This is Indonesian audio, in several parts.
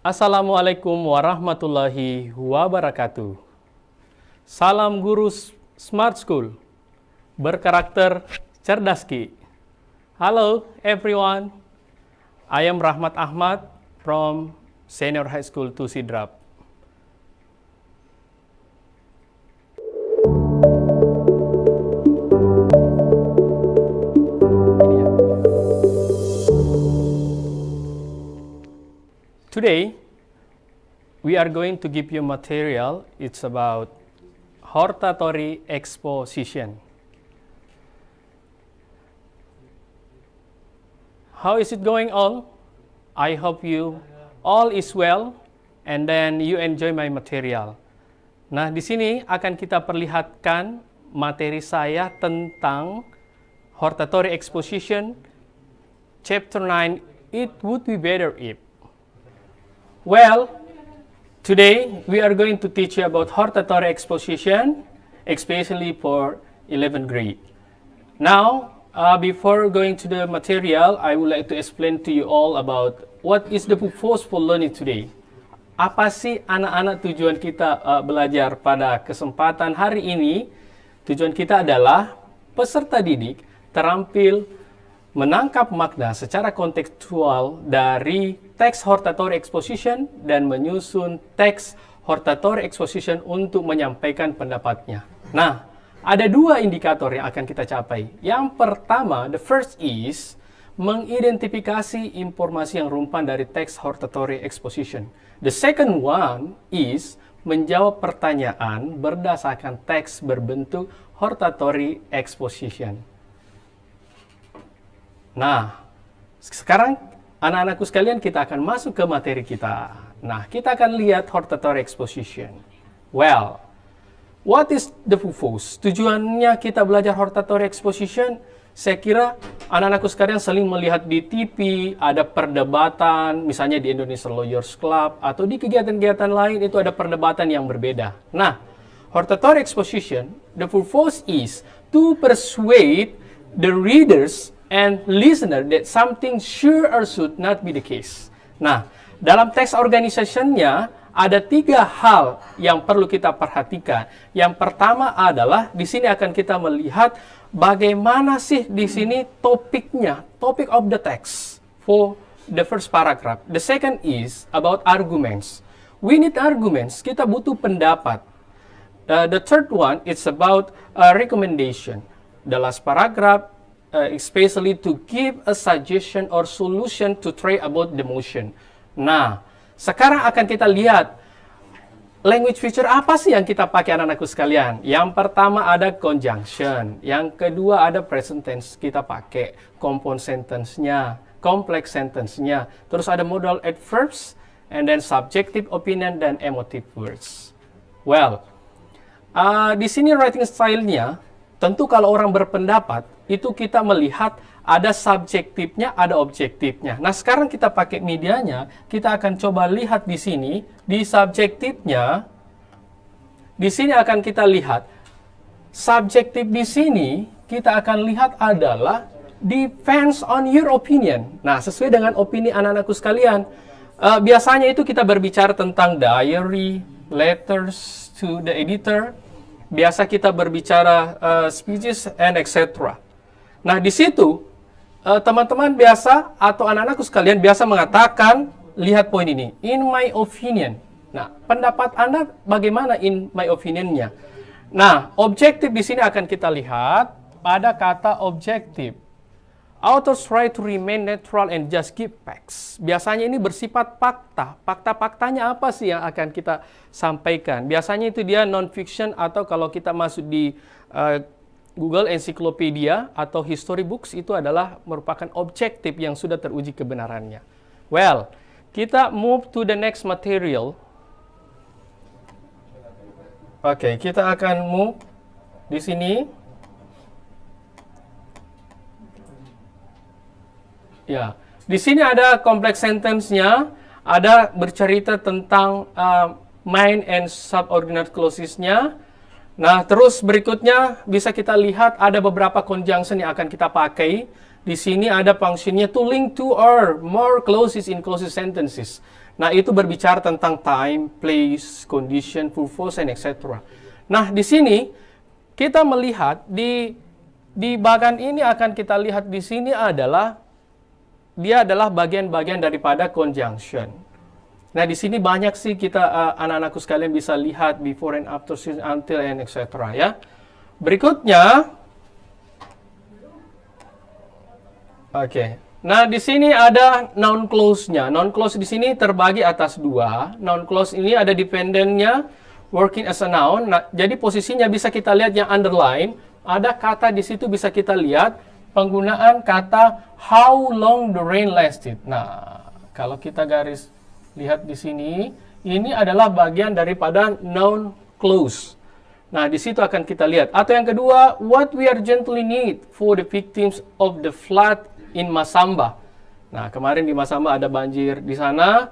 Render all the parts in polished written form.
Assalamualaikum warahmatullahi wabarakatuh. Salam guru Smart School, berkarakter cerdaski. Hello everyone, I am Rahmat Ahmad from Senior High School 2 Sidrap. Today, we are going to give you material. It's about hortatory exposition. How is it going on? I hope you all is well and then you enjoy my material. Nah, di sini akan kita perlihatkan materi saya tentang hortatory exposition, chapter 9, It Would Be Better If. Well, today we are going to teach you about hortatory exposition, especially for 11th grade. Now, before going to the material, I would like to explain to you all about what is the purpose for learning today. Apa sih anak-anak tujuan kita belajar pada kesempatan hari ini? Tujuan kita adalah peserta didik terampil menangkap makna secara kontekstual dari teks hortatory exposition dan menyusun teks hortatory exposition untuk menyampaikan pendapatnya. Nah, ada dua indikator yang akan kita capai. Yang pertama, the first is mengidentifikasi informasi yang rumpan dari teks hortatory exposition. The second one is menjawab pertanyaan berdasarkan teks berbentuk hortatory exposition. Nah, sekarang anak-anakku sekalian kita akan masuk ke materi kita. Nah, kita akan lihat hortatory exposition. Well, what is the purpose? Tujuannya kita belajar hortatory exposition, saya kira anak-anakku sekalian sering melihat di TV, ada perdebatan, misalnya di Indonesian Lawyers Club, atau di kegiatan-kegiatan lain itu ada perdebatan yang berbeda. Nah, hortatory exposition, the purpose is to persuade the readers and listener that something sure or should not be the case. Nah, dalam teks organizationnya ada tiga hal yang perlu kita perhatikan. Yang pertama adalah di sini akan kita melihat bagaimana sih di sini topiknya, topic of the text for the first paragraph. The second is about arguments. We need arguments. Kita butuh pendapat. The third one it's about recommendation. The last paragraph especially to give a suggestion or solution to try about the motion. Nah, sekarang akan kita lihat language feature apa sih yang kita pakai anak-anakku sekalian. Yang pertama ada conjunction, yang kedua ada present tense, kita pakai compound sentence-nya, complex sentence-nya, terus ada modal adverbs, and then subjective opinion dan emotive words. Well, di sini writing style-nya, tentu kalau orang berpendapat, itu kita melihat ada subjektifnya, ada objektifnya. Nah, sekarang kita pakai medianya, kita akan coba lihat di sini, di subjektifnya, di sini akan kita lihat, subjektif di sini, kita akan lihat adalah depends on your opinion. Nah, sesuai dengan opini anak-anakku sekalian, biasanya itu kita berbicara tentang diary, letters to the editor, biasa kita berbicara speeches and etc. Nah, di situ teman-teman biasa atau anak-anakku sekalian biasa mengatakan, lihat poin ini, in my opinion. Nah, pendapat Anda bagaimana in my opinion-nya? Nah, objektif di sini akan kita lihat pada kata objektif. Authors try to remain neutral and just give facts. Biasanya ini bersifat fakta. Fakta-faktanya apa sih yang akan kita sampaikan? Biasanya itu dia non-fiction atau kalau kita masuk di Google Encyclopedia atau History Books itu adalah merupakan objektif yang sudah teruji kebenarannya. Well, kita move to the next material. Oke, kita akan move di sini. Ya, di sini ada complex sentence-nya, ada bercerita tentang main and subordinate clauses-nya. Nah, terus berikutnya bisa kita lihat ada beberapa conjunction yang akan kita pakai. Di sini ada fungsinya to link two or more clauses in clauses sentences. Nah, itu berbicara tentang time, place, condition, purpose, and etc. Nah, di sini kita melihat di bagian ini akan kita lihat di sini adalah dia adalah bagian-bagian daripada conjunction. Nah, di sini banyak sih kita anak-anakku sekalian bisa lihat before and after, since, until, and etc. ya. Berikutnya, oke. Nah, di sini ada noun clause-nya. Noun clause di sini terbagi atas dua. Noun clause ini ada dependent-nya, working as a noun. Nah, jadi posisinya bisa kita lihat yang underline. Ada kata di situ bisa kita lihat penggunaan kata how long the rain lasted. Nah, kalau kita garis lihat di sini, ini adalah bagian daripada noun clause. Nah, di situ akan kita lihat. Atau yang kedua, what we urgently need for the victims of the flood in Masamba. Nah, kemarin di Masamba ada banjir di sana,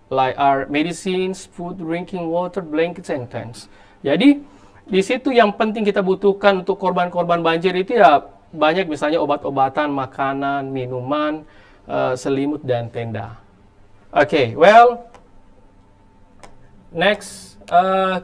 like our medicines, food, drinking water, blankets, and tents. Jadi, di situ yang penting kita butuhkan untuk korban-korban banjir itu ya banyak, misalnya obat-obatan, makanan, minuman, selimut, dan tenda. Oke, well, next.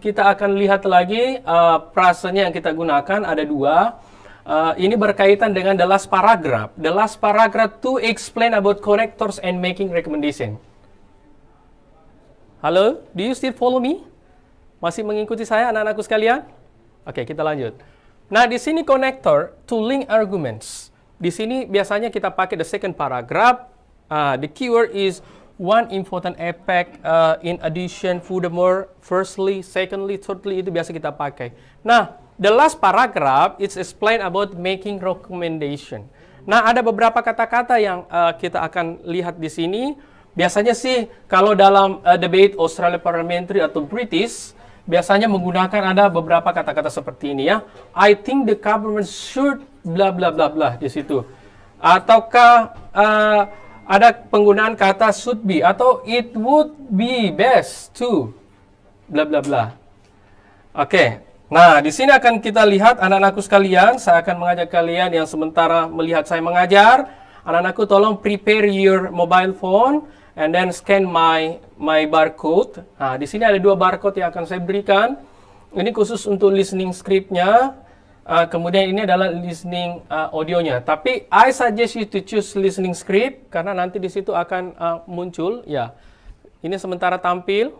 Kita akan lihat lagi frasenya yang kita gunakan ada dua. Ini berkaitan dengan the last paragraph. The last paragraph to explain about connectors and making recommendation. Halo, do you still follow me? Masih mengikuti saya anak-anakku sekalian? Oke, kita lanjut. Nah, di sini connector to link arguments. Di sini biasanya kita pakai the second paragraph. The keyword is one important aspect in addition, furthermore, firstly, secondly, thirdly, itu biasa kita pakai. Nah, the last paragraph is explain about making recommendation. Nah, ada beberapa kata-kata yang kita akan lihat di sini. Biasanya sih kalau dalam debate Australia Parliamentary atau British, biasanya menggunakan ada beberapa kata-kata seperti ini ya. I think the government should bla bla bla bla di situ. Ataukah ada penggunaan kata should be atau it would be best to bla bla bla. Oke. Nah, di sini akan kita lihat anak-anakku sekalian, saya akan mengajak kalian yang sementara melihat saya mengajar. Anak-anakku tolong prepare your mobile phone and then scan my barcode. Nah, di sini ada dua barcode yang akan saya berikan. Ini khusus untuk listening script-nya. Kemudian ini adalah listening audionya. Tapi I suggest you to choose listening script karena nanti di situ akan muncul ya. Ini sementara tampil.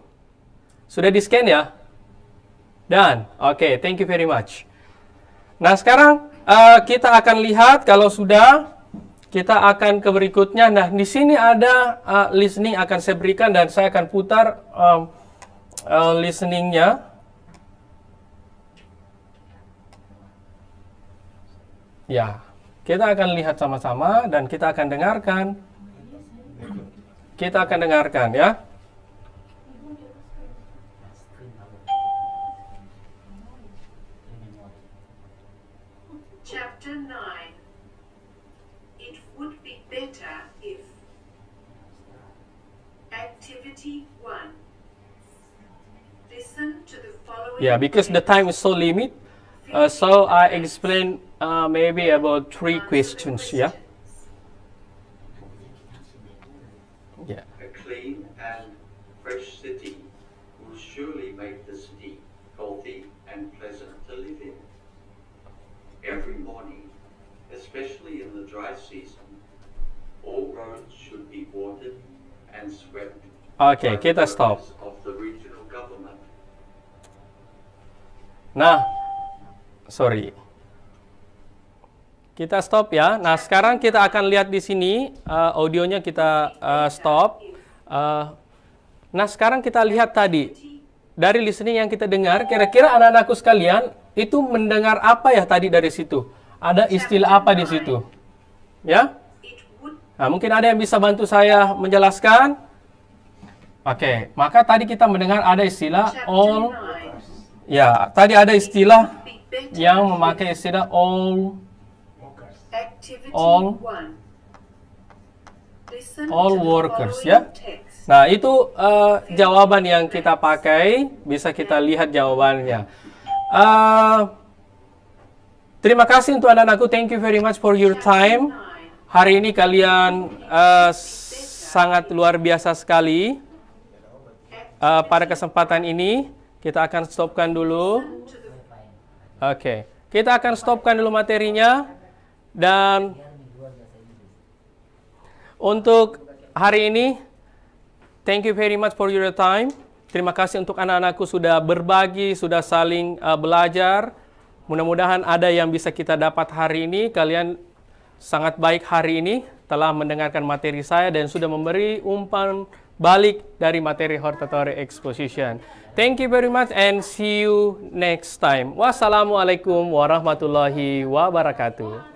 Sudah di-scan ya? Dan oke, thank you very much. Nah, sekarang kita akan lihat kalau sudah kita akan ke berikutnya. Nah, di sini ada listening akan saya berikan dan saya akan putar listeningnya. Ya, kita akan lihat sama-sama dan kita akan dengarkan. Kita akan dengarkan ya. Chapter 9. It would be better if. Activity 1. Listen to the following. Yeah, because the time is so limited, so I explain maybe about 3 questions. Yeah. Yeah. A clean and fresh city will surely make the city healthy and pleasant to live in. Every morning, especially in the dry season, all roads should be watered and swept. Okay, kita stop. Of the regional government. Nah, sorry. Kita stop ya. Nah, sekarang kita akan lihat di sini audionya kita stop. Nah, sekarang kita lihat tadi dari listening yang kita dengar, kira-kira anak-anakku sekalian itu mendengar apa ya tadi dari situ? Ada istilah apa di situ? Ya? Nah, mungkin ada yang bisa bantu saya menjelaskan? Oke, maka tadi kita mendengar ada istilah all. Ya, tadi ada istilah yang memakai istilah all workers ya. Nah, itu jawaban yang kita pakai, bisa kita lihat jawabannya. Terima kasih untuk anak-anakku, thank you very much for your time. Hari ini kalian sangat luar biasa sekali. pada kesempatan ini kita akan stopkan dulu. Oke, kita akan stopkan dulu materinya. Dan untuk hari ini, thank you very much for your time. Terima kasih untuk anak-anakku sudah berbagi, sudah saling belajar. Mudah-mudahan ada yang bisa kita dapat hari ini. Kalian sangat baik hari ini telah mendengarkan materi saya dan sudah memberi umpan balik dari materi Hortatory Exposition. Thank you very much and see you next time. Wassalamualaikum warahmatullahi wabarakatuh.